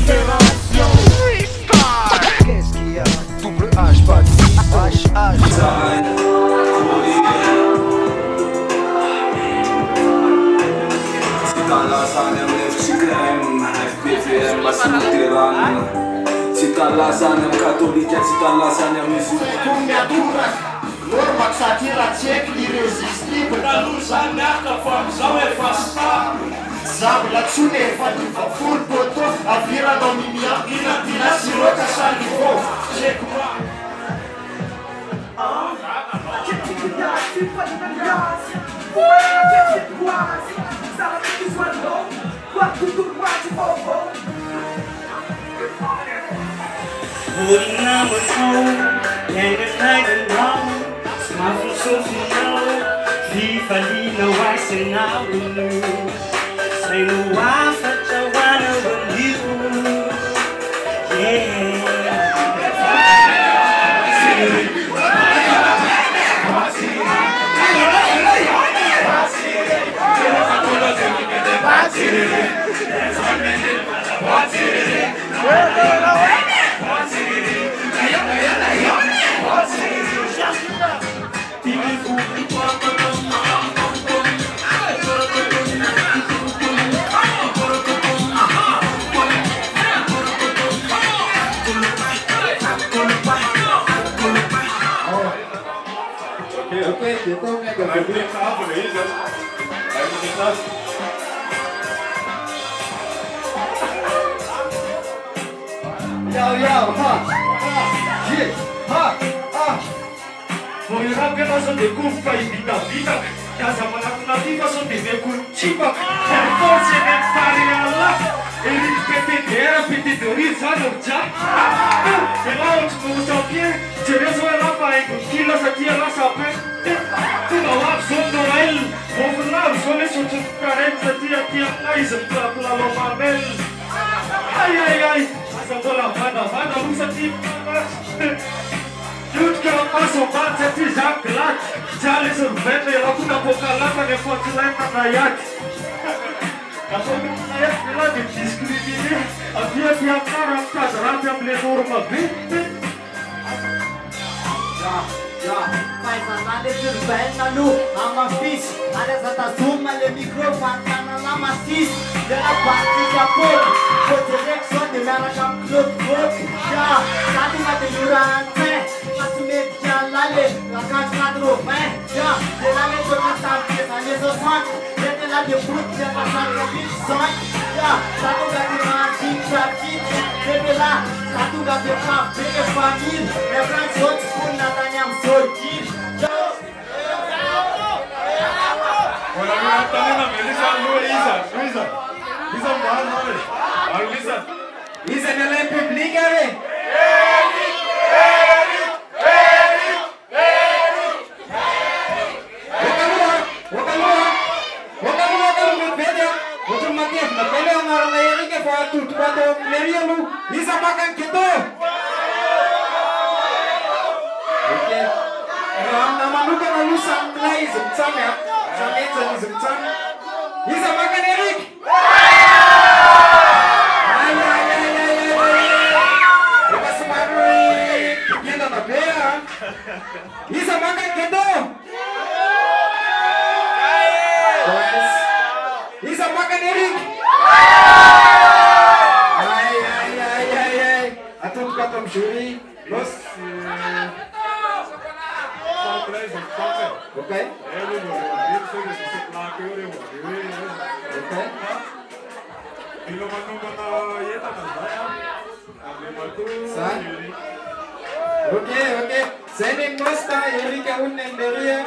Opération Freestyle. Qu'est-ce qu'il y a? Double H, pas de H. Cittadinanza cattolica, cittadinanza musulmana. Norma satira tcheky irrésistible talosanaka fa amizao efa stable zabo latsony efa livafolo poto aviranao mimiampinapina siroka salivô tcheky Smartphone social, FIFA Lina Weiss and now we knew. Say no one such a one over you. Yeah. Ok, então mega Yo, ha, yeah, ha. Voglio la sono di cuffa in vita, casa manaculativa sono di ciba, per forse nel fare alla, e ripetete, ripetitorizzano già, e la oggi so che, ce ne sono la fai, chi la sa chi la sapete, tu la va sotto il, o la sole sotto carenza ti hai sempre la loma bel, ai, asa vola vada, usa ti, Jutka asomat seti zaklat, jale survende la kuna pokalaka ne fortulenta na yak. Kapag nayat nila di diskrimine, abia tiap karam kadram yang lenur mabinte. Ja, faz nada de urbana no amafis, áreas atasuma le microfone na macis, de la parte de apoio, pode direcção de mera cap club, ja, sabe uma de durante. Lale, la canche cadro, ja, de la le toca también, la le sosan, de la de fruit, de la saca bison, ja, la toca de martin, chatin, de la, la toca de café, de famille, de franchot, pour la tanyam sortir. Hola, mira, también a Melissa, Luisa, Luisa, Lisa de la publica, Bisa makan gitu. Oke. Nama lu kan lu sampai zumcam ya. Sampai zumcam. Bisa makan Erik. Kita semarui. Kita nabea. Bisa makan gitu. Bisa makan Erik. Tom Shuri, los okay. Okay. Sending Mosta, Erika unten der hier.